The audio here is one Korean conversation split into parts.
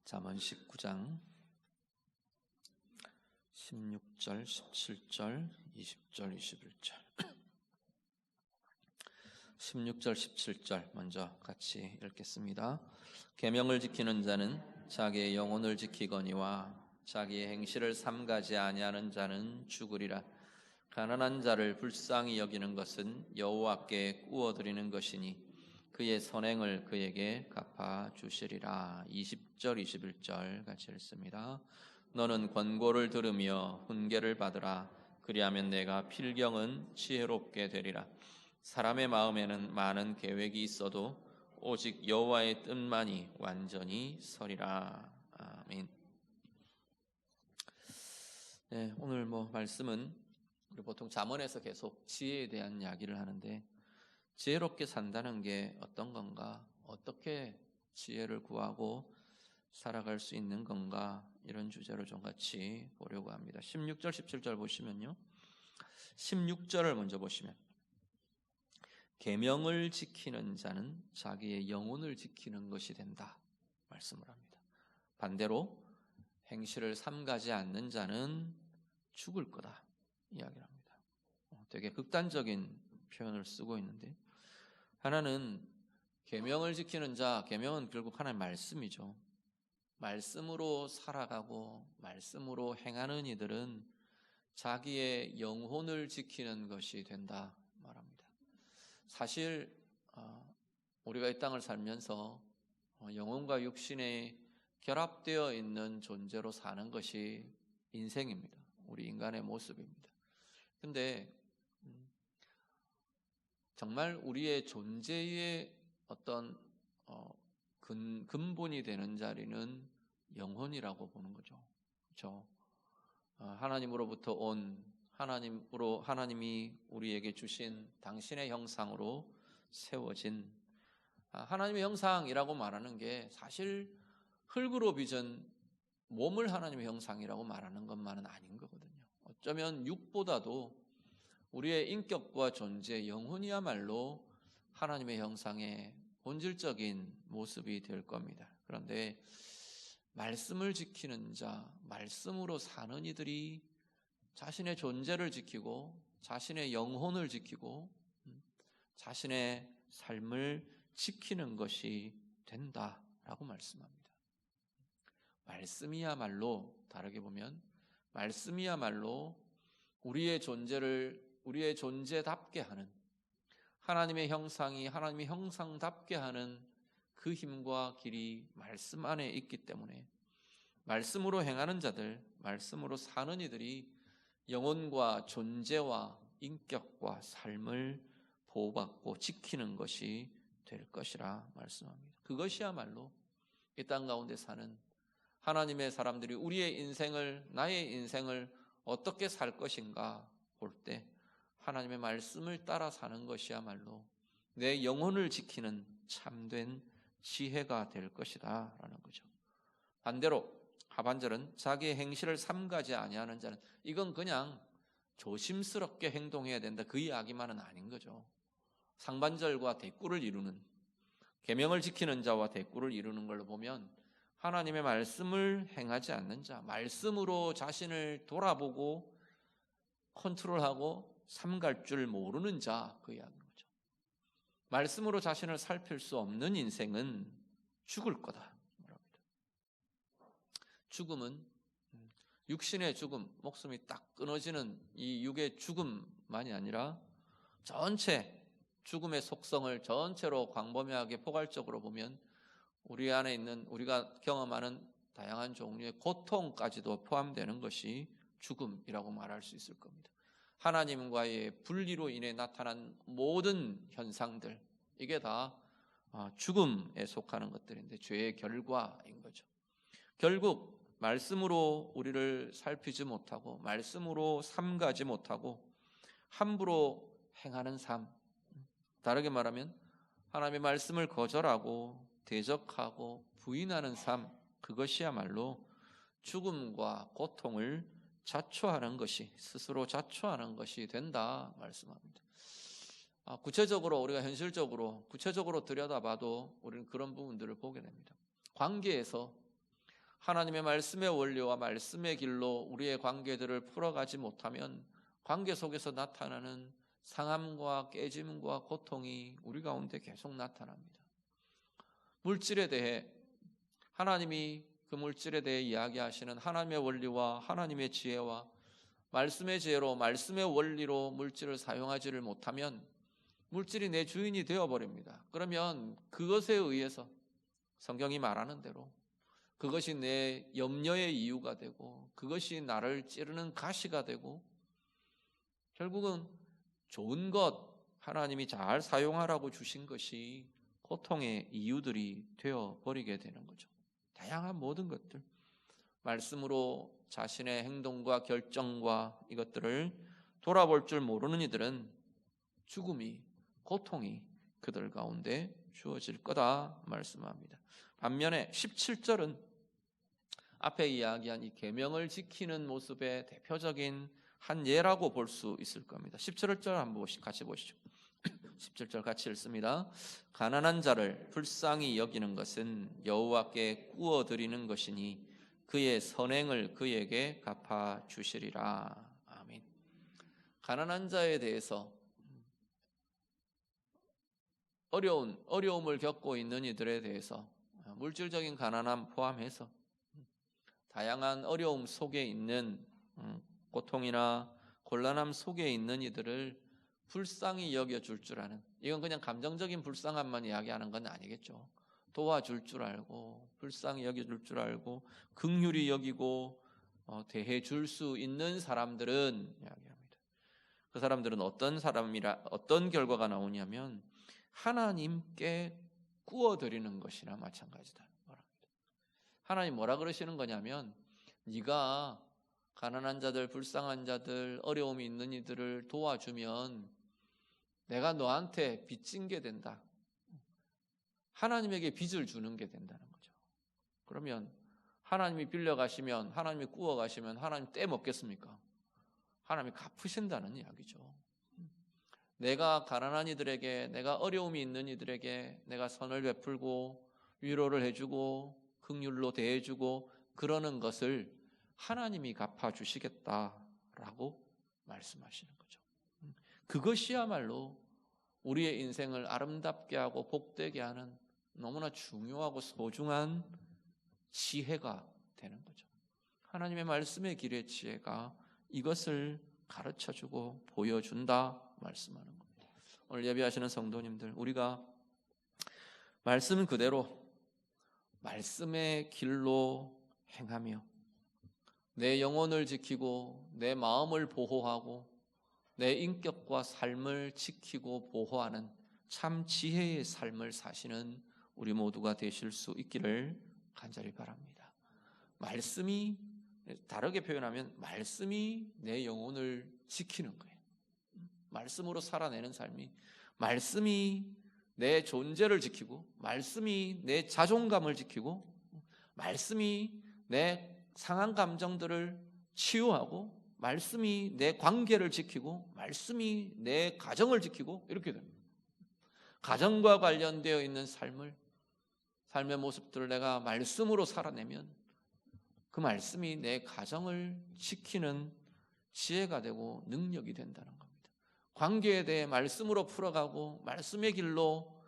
잠언 19장 16절, 17절, 20절, 21절 16절, 17절 먼저 같이 읽겠습니다. 계명을 지키는 자는 자기의 영혼을 지키거니와 자기의 행실을 삼가지 아니하는 자는 죽으리라. 가난한 자를 불쌍히 여기는 것은 여호와께 구워드리는 것이니 그의 선행을 그에게 갚아주시리라. 20절 21절 같이 읽습니다. 너는 권고를 들으며 훈계를 받으라. 그리하면 내가 필경은 지혜롭게 되리라. 사람의 마음에는 많은 계획이 있어도 오직 여호와의 뜻만이 완전히 서리라. 아멘. 네, 오늘 말씀은 우리 보통 잠언에서 계속 지혜에 대한 이야기를 하는데, 지혜롭게 산다는 게 어떤 건가? 어떻게 지혜를 구하고 살아갈 수 있는 건가? 이런 주제로 좀 같이 보려고 합니다. 16절, 17절 보시면요. 16절을 먼저 보시면 계명을 지키는 자는 자기의 영혼을 지키는 것이 된다 말씀을 합니다. 반대로 행실을 삼가지 않는 자는 죽을 거다 이야기를 합니다. 되게 극단적인 표현을 쓰고 있는데, 하나는 계명을 지키는 자, 계명은 결국 하나의 말씀이죠. 말씀으로 살아가고 말씀으로 행하는 이들은 자기의 영혼을 지키는 것이 된다 말합니다. 사실 우리가 이 땅을 살면서 영혼과 육신에 결합되어 있는 존재로 사는 것이 인생입니다. 우리 인간의 모습입니다. 근데 정말 우리의 존재의 어떤 근본이 되는 자리는 영혼이라고 보는 거죠. 그렇죠? 하나님으로부터 온 하나님이 우리에게 주신 당신의 형상으로 세워진, 하나님의 형상이라고 말하는 게 사실 흙으로 빚은 몸을 하나님의 형상이라고 말하는 것만은 아닌 거거든요. 어쩌면 육보다도 우리의 인격과 존재, 영혼이야말로 하나님의 형상의 본질적인 모습이 될 겁니다. 그런데 말씀을 지키는 자, 말씀으로 사는 이들이 자신의 존재를 지키고 자신의 영혼을 지키고 자신의 삶을 지키는 것이 된다라고 말씀합니다. 말씀이야말로, 다르게 보면 말씀이야말로 우리의 존재답게 하는, 하나님의 형상이 하나님의 형상답게 하는 그 힘과 길이 말씀 안에 있기 때문에 말씀으로 행하는 자들, 말씀으로 사는 이들이 영혼과 존재와 인격과 삶을 보호받고 지키는 것이 될 것이라 말씀합니다. 그것이야말로 이 땅 가운데 사는 하나님의 사람들이 우리의 인생을, 나의 인생을 어떻게 살 것인가 볼 때 하나님의 말씀을 따라 사는 것이야말로 내 영혼을 지키는 참된 지혜가 될 것이다 라는 거죠. 반대로 하반절은 자기의 행실을 삼가지 아니하는 자는, 이건 그냥 조심스럽게 행동해야 된다 그 이야기만은 아닌 거죠. 상반절과 대꾸를 이루는, 계명을 지키는 자와 대꾸를 이루는 걸로 보면 하나님의 말씀을 행하지 않는 자, 말씀으로 자신을 돌아보고 컨트롤하고 삼갈 줄 모르는 자, 그 이야기인 거죠. 말씀으로 자신을 살필 수 없는 인생은 죽을 거다 말합니다. 죽음은 육신의 죽음, 목숨이 딱 끊어지는 이 육의 죽음만이 아니라 전체 죽음의 속성을 전체로 광범위하게 포괄적으로 보면 우리 안에 있는, 우리가 경험하는 다양한 종류의 고통까지도 포함되는 것이 죽음이라고 말할 수 있을 겁니다. 하나님과의 분리로 인해 나타난 모든 현상들, 이게 다 죽음에 속하는 것들인데 죄의 결과인 거죠. 결국 말씀으로 우리를 살피지 못하고 말씀으로 삼가지 못하고 함부로 행하는 삶, 다르게 말하면 하나님의 말씀을 거절하고 대적하고 부인하는 삶, 그것이야말로 죽음과 고통을 자초하는 것이, 스스로 자초하는 것이 된다 말씀합니다. 구체적으로 우리가 현실적으로 구체적으로 들여다봐도 우리는 그런 부분들을 보게 됩니다. 관계에서 하나님의 말씀의 원리와 말씀의 길로 우리의 관계들을 풀어가지 못하면 관계 속에서 나타나는 상함과 깨짐과 고통이 우리 가운데 계속 나타납니다. 물질에 대해 하나님이 그 물질에 대해 이야기하시는 하나님의 원리와 하나님의 지혜와 말씀의 지혜로 말씀의 원리로 물질을 사용하지를 못하면 물질이 내 주인이 되어버립니다. 그러면 그것에 의해서 성경이 말하는 대로 그것이 내 염려의 이유가 되고 그것이 나를 찌르는 가시가 되고 결국은 좋은 것 하나님이 잘 사용하라고 주신 것이 고통의 이유들이 되어버리게 되는 거죠. 다양한 모든 것들 말씀으로 자신의 행동과 결정과 이것들을 돌아볼 줄 모르는 이들은 죽음이 고통이 그들 가운데 주어질 거다 말씀합니다. 반면에 17절은 앞에 이야기한 이 계명을 지키는 모습의 대표적인 한 예라고 볼 수 있을 겁니다. 17절 한번 같이 보시죠. 17절 같이 읽습니다. 가난한 자를 불쌍히 여기는 것은 여호와께 구워 드리는 것이니 그의 선행을 그에게 갚아 주시리라. 아멘. 가난한 자에 대해서 어려움을 겪고 있는 이들에 대해서 물질적인 가난함 포함해서 다양한 어려움 속에 있는 고통이나 곤란함 속에 있는 이들을 불쌍히 여겨줄 줄 아는, 이건 그냥 감정적인 불쌍함만 이야기하는 건 아니겠죠. 도와줄 줄 알고 불쌍히 여겨줄 줄 알고 긍휼히 여기고 대해줄 수 있는 사람들은 이야기합니다. 그 사람들은 어떤 결과가 나오냐면 하나님께 구워드리는 것이나 마찬가지다 말합니다. 하나님 뭐라 그러시는 거냐면 네가 가난한 자들, 불쌍한 자들, 어려움이 있는 이들을 도와주면 내가 너한테 빚진 게 된다. 하나님에게 빚을 주는 게 된다는 거죠. 그러면 하나님이 빌려가시면, 하나님이 구워가시면 하나님 떼먹겠습니까? 하나님이 갚으신다는 이야기죠. 내가 가난한 이들에게, 내가 어려움이 있는 이들에게 내가 선을 베풀고 위로를 해주고 긍휼로 대해주고 그러는 것을 하나님이 갚아주시겠다라고 말씀하시는 거죠. 그것이야말로 우리의 인생을 아름답게 하고 복되게 하는 너무나 중요하고 소중한 지혜가 되는 거죠. 하나님의 말씀의 길의 지혜가 이것을 가르쳐주고 보여준다 말씀하는 겁니다. 오늘 예배하시는 성도님들, 우리가 말씀 그대로 말씀의 길로 행하며 내 영혼을 지키고 내 마음을 보호하고 내 인격과 삶을 지키고 보호하는 참 지혜의 삶을 사시는 우리 모두가 되실 수 있기를 간절히 바랍니다. 말씀이, 다르게 표현하면 말씀이 내 영혼을 지키는 거예요. 말씀으로 살아내는 삶이, 말씀이 내 존재를 지키고, 말씀이 내 자존감을 지키고, 말씀이 내 상한 감정들을 치유하고, 말씀이 내 관계를 지키고, 말씀이 내 가정을 지키고, 이렇게 됩니다. 가정과 관련되어 있는 삶의 모습들을 내가 말씀으로 살아내면 그 말씀이 내 가정을 지키는 지혜가 되고 능력이 된다는 겁니다. 관계에 대해 말씀으로 풀어가고 말씀의 길로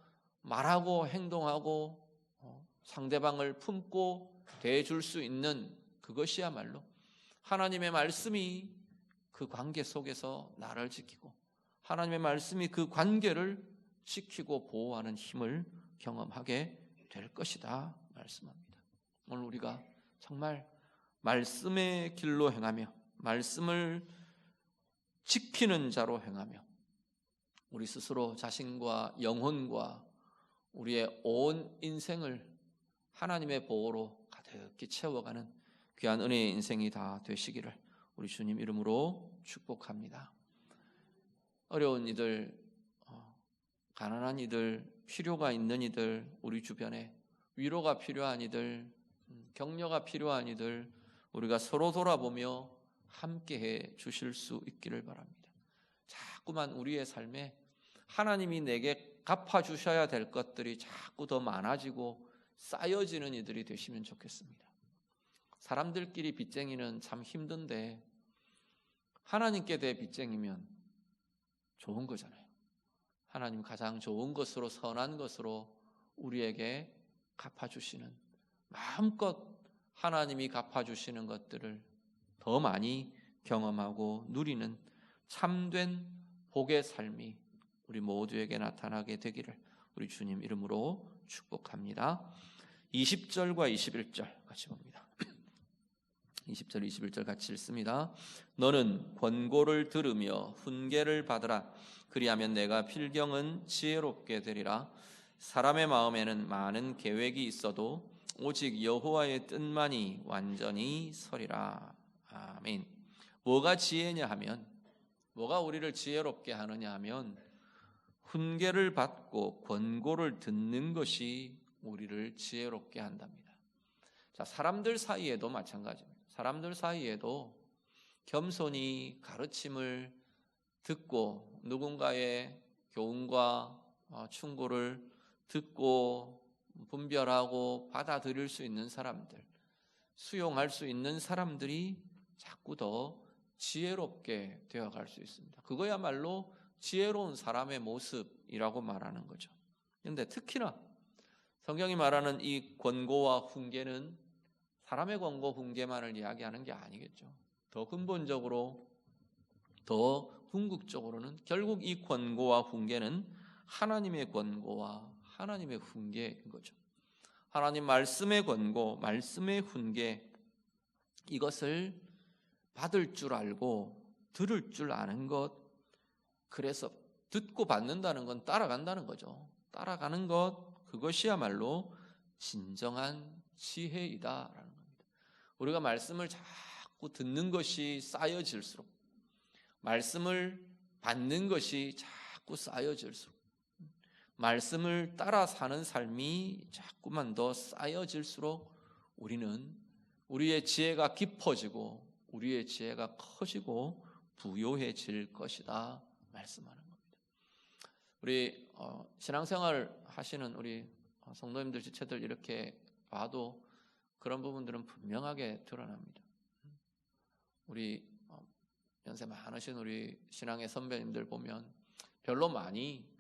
말하고 행동하고 상대방을 품고 대해줄 수 있는 그것이야말로 하나님의 말씀이 그 관계 속에서 나를 지키고 하나님의 말씀이 그 관계를 지키고 보호하는 힘을 경험하게 될 것이다 말씀합니다. 오늘 우리가 정말 말씀의 길로 행하며 말씀을 지키는 자로 행하며 우리 스스로 자신과 영혼과 우리의 온 인생을 하나님의 보호로 가득히 채워가는 귀한 은혜의 인생이 다 되시기를 우리 주님 이름으로 축복합니다. 어려운 이들, 가난한 이들, 필요가 있는 이들, 우리 주변에 위로가 필요한 이들, 격려가 필요한 이들, 우리가 서로 돌아보며 함께해 주실 수 있기를 바랍니다. 자꾸만 우리의 삶에 하나님이 내게 갚아주셔야 될 것들이 자꾸 더 많아지고 쌓여지는 이들이 되시면 좋겠습니다. 사람들끼리 빚쟁이는 참 힘든데 하나님께 대해 빚쟁이면 좋은 거잖아요. 하나님 가장 좋은 것으로, 선한 것으로 우리에게 갚아주시는, 마음껏 하나님이 갚아주시는 것들을 더 많이 경험하고 누리는 참된 복의 삶이 우리 모두에게 나타나게 되기를 우리 주님 이름으로 축복합니다. 20절과 21절 같이 봅니다. 20절 21절 같이 읽습니다. 너는 권고를 들으며 훈계를 받으라. 그리하면 내가 필경은 지혜롭게 되리라. 사람의 마음에는 많은 계획이 있어도 오직 여호와의 뜻만이 완전히 서리라. 아멘. 뭐가 지혜냐 하면, 뭐가 우리를 지혜롭게 하느냐 하면 훈계를 받고 권고를 듣는 것이 우리를 지혜롭게 한답니다. 자, 사람들 사이에도 마찬가지입니다. 사람들 사이에도 겸손히 가르침을 듣고 누군가의 교훈과 충고를 듣고 분별하고 받아들일 수 있는 사람들, 수용할 수 있는 사람들이 자꾸 더 지혜롭게 되어갈 수 있습니다. 그거야말로 지혜로운 사람의 모습이라고 말하는 거죠. 그런데 특히나 성경이 말하는 이 권고와 훈계는 사람의 권고, 훈계만을 이야기하는 게 아니겠죠. 더 근본적으로, 더 궁극적으로는 결국 이 권고와 훈계는 하나님의 권고와 하나님의 훈계인 거죠. 하나님 말씀의 권고, 말씀의 훈계, 이것을 받을 줄 알고 들을 줄 아는 것, 그래서 듣고 받는다는 건 따라간다는 거죠. 따라가는 것, 그것이야말로 진정한 지혜이다라는 겁니다. 우리가 말씀을 자꾸 듣는 것이 쌓여질수록, 말씀을 받는 것이 자꾸 쌓여질수록, 말씀을 따라 사는 삶이 자꾸만 더 쌓여질수록 우리는 우리의 지혜가 깊어지고 우리의 지혜가 커지고 부요해질 것이다 말씀하는 겁니다. 우리 신앙생활 하시는 우리 성도님들, 지체들 이렇게 봐도 그런 부분들은 분명하게 드러납니다. 우리 연세 많으신 우리 신앙의 선배님들 보면 별로 많이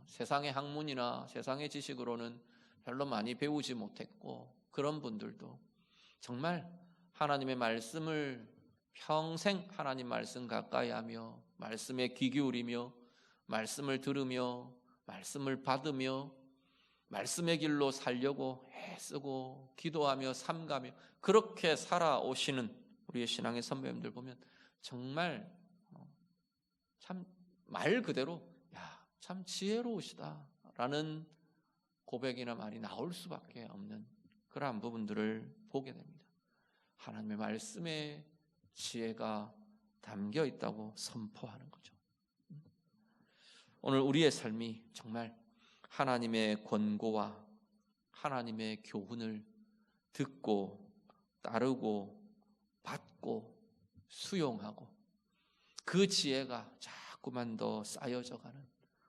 세상의 학문이나 세상의 지식으로는 별로 많이 배우지 못했고, 그런 분들도 정말 하나님의 말씀을 평생 하나님 말씀 가까이 하며 말씀에 귀 기울이며 말씀을 들으며 말씀을 받으며 말씀의 길로 살려고 애쓰고 기도하며 삼가며 그렇게 살아오시는 우리의 신앙의 선배님들 보면 정말 참 말 그대로 참 지혜로우시다라는 고백이나 말이 나올 수밖에 없는 그러한 부분들을 보게 됩니다. 하나님의 말씀에 지혜가 담겨 있다고 선포하는 거죠. 오늘 우리의 삶이 정말 하나님의 권고와 하나님의 교훈을 듣고 따르고 받고 수용하고 그 지혜가 자꾸만 더 쌓여져가는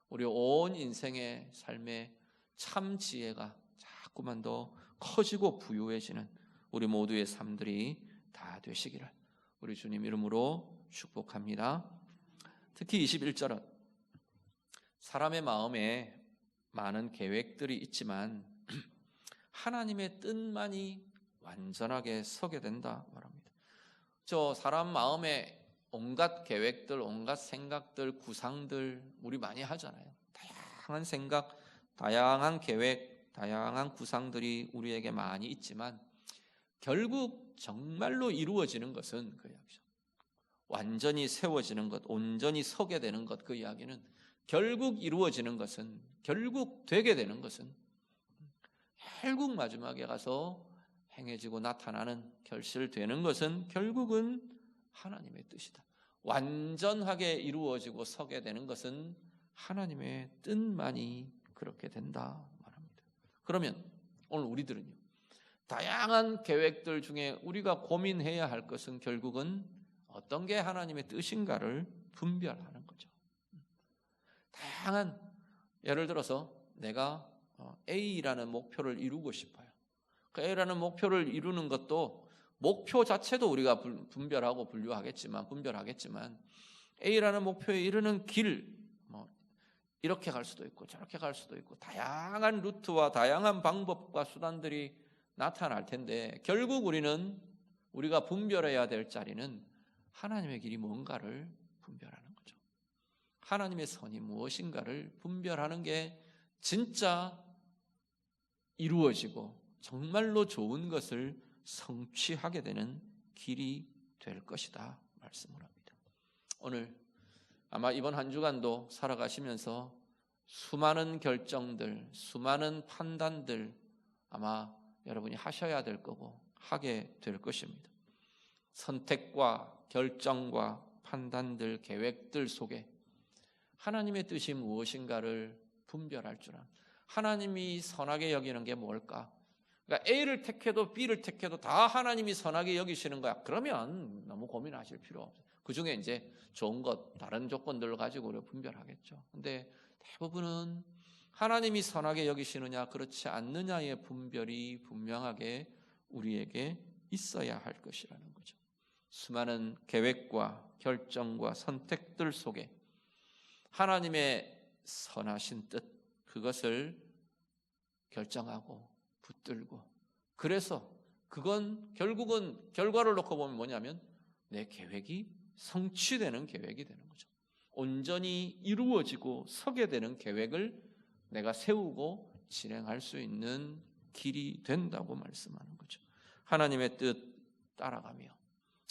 우리 온 인생의 삶의 참 지혜가 자꾸만 더 커지고 부유해지는 우리 모두의 삶들이 다 되시기를 우리 주님 이름으로 축복합니다. 특히 21절은 사람의 마음에 많은 계획들이 있지만 하나님의 뜻만이 완전하게 서게 된다 말합니다. 저 사람 마음에 온갖 계획들, 온갖 생각들, 구상들 우리 많이 하잖아요. 다양한 생각, 다양한 계획, 다양한 구상들이 우리에게 많이 있지만 결국 정말로 이루어지는 것은 그 이야기죠. 완전히 세워지는 것, 온전히 서게 되는 것, 그 이야기는 결국 이루어지는 것은, 결국 되게 되는 것은, 결국 마지막에 가서 행해지고 나타나는, 결실되는 것은 결국은 하나님의 뜻이다. 완전하게 이루어지고 서게 되는 것은 하나님의 뜻만이 그렇게 된다 말합니다. 그러면 오늘 우리들은요, 다양한 계획들 중에 우리가 고민해야 할 것은 결국은 어떤 게 하나님의 뜻인가를 분별하는 거죠. 다양한, 예를 들어서 내가 A라는 목표를 이루고 싶어요. 그 A라는 목표를 이루는 것도 목표 자체도 우리가 분별하고 분별하겠지만 A라는 목표에 이르는 길, 이렇게 갈 수도 있고 저렇게 갈 수도 있고 다양한 루트와 다양한 방법과 수단들이 나타날 텐데, 결국 우리가 분별해야 될 자리는 하나님의 길이 뭔가를 분별하는 거죠. 하나님의 선이 무엇인가를 분별하는 게 진짜 이루어지고 정말로 좋은 것을 성취하게 되는 길이 될 것이다 말씀을 합니다. 오늘 아마 이번 한 주간도 살아가시면서 수많은 결정들, 수많은 판단들 아마 여러분이 하셔야 될 거고 하게 될 것입니다. 선택과 결정과 판단들, 계획들 속에 하나님의 뜻이 무엇인가를 분별할 줄 아는, 하나님이 선하게 여기는 게 뭘까? 그러니까 A를 택해도 B를 택해도 다 하나님이 선하게 여기시는 거야. 그러면 너무 고민하실 필요 없어요. 그 중에 이제 좋은 것, 다른 조건들을 가지고 우리가 분별하겠죠. 근데 대부분은 하나님이 선하게 여기시느냐 그렇지 않느냐의 분별이 분명하게 우리에게 있어야 할 것이라는 거죠. 수많은 계획과 결정과 선택들 속에 하나님의 선하신 뜻, 그것을 결정하고 붙들고, 그래서 그건 결국은 결과를 놓고 보면 뭐냐면 내 계획이 성취되는 계획이 되는 거죠. 온전히 이루어지고 서게 되는 계획을 내가 세우고 진행할 수 있는 길이 된다고 말씀하는 거죠. 하나님의 뜻 따라가며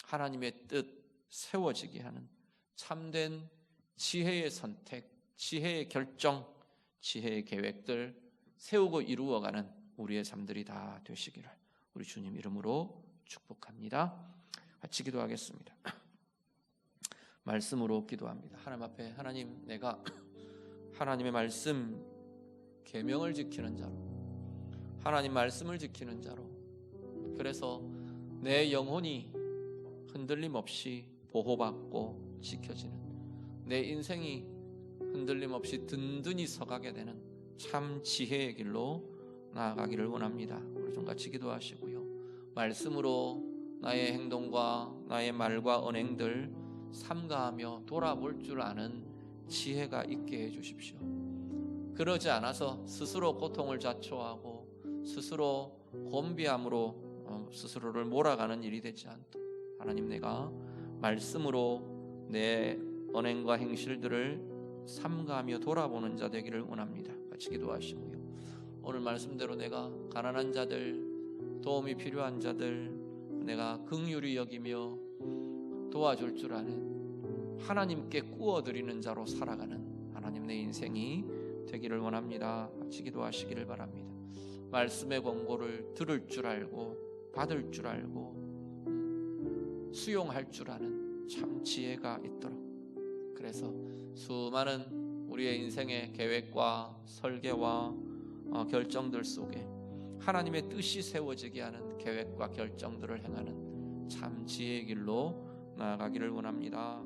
하나님의 뜻 세워지게 하는 참된 지혜의 선택, 지혜의 결정, 지혜의 계획들 세우고 이루어가는 우리의 삶들이 다 되시기를 우리 주님 이름으로 축복합니다. 같이 기도하겠습니다. 말씀으로 기도합니다. 하나님 앞에, 하나님, 내가 하나님의 말씀 계명을 지키는 자로, 하나님 말씀을 지키는 자로, 그래서 내 영혼이 흔들림 없이 보호받고 지켜지는, 내 인생이 흔들림 없이 든든히 서가게 되는 참 지혜의 길로 나아가기를 원합니다. 우리 좀 같이 기도하시고요. 말씀으로 나의 행동과 나의 말과 언행들 삼가하며 돌아볼 줄 아는 지혜가 있게 해주십시오. 그러지 않아서 스스로 고통을 자초하고 스스로 곤비함으로 스스로를 몰아가는 일이 되지 않도록 하나님, 내가 말씀으로 내 언행과 행실들을 삼가하며 돌아보는 자 되기를 원합니다. 같이 기도하시고요. 오늘 말씀대로 내가 가난한 자들, 도움이 필요한 자들 내가 긍휼히 여기며 도와줄 줄 아는, 하나님께 꾸어드리는 자로 살아가는 하나님 내 인생이 되기를 원합니다. 같이 기도하시기를 바랍니다. 말씀의 권고를 들을 줄 알고 받을 줄 알고 수용할 줄 아는 참 지혜가 있도록, 그래서 수많은 우리의 인생의 계획과 설계와 결정들 속에 하나님의 뜻이 세워지게 하는 계획과 결정들을 행하는 참 지혜의 길로 나아가기를 원합니다.